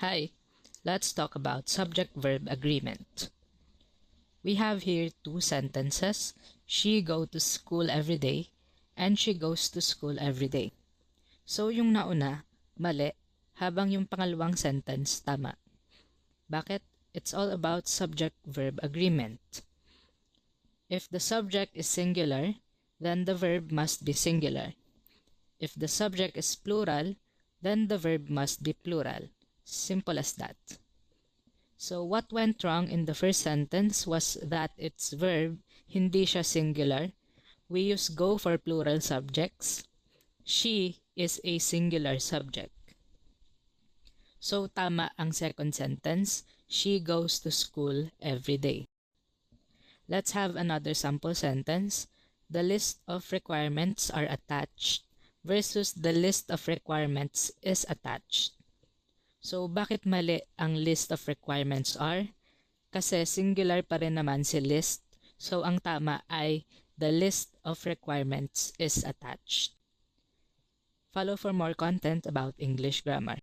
Hi, let's talk about subject-verb agreement. We have here two sentences. She go to school every day and she goes to school every day. So yung nauna, mali, habang yung pangalawang sentence tama. Bakit? It's all about subject-verb agreement. If the subject is singular, then the verb must be singular. If the subject is plural, then the verb must be plural. Simple as that. So what went wrong in the first sentence was that its verb, hindi siya singular. We use go for plural subjects. She is a singular subject. So tama ang second sentence, she goes to school every day. Let's have another sample sentence. The list of requirements are attached versus the list of requirements is attached. So, bakit mali ang list of requirements are? Kasi singular pa rin naman si list. So, ang tama ay the list of requirements is attached. Follow for more content about English grammar.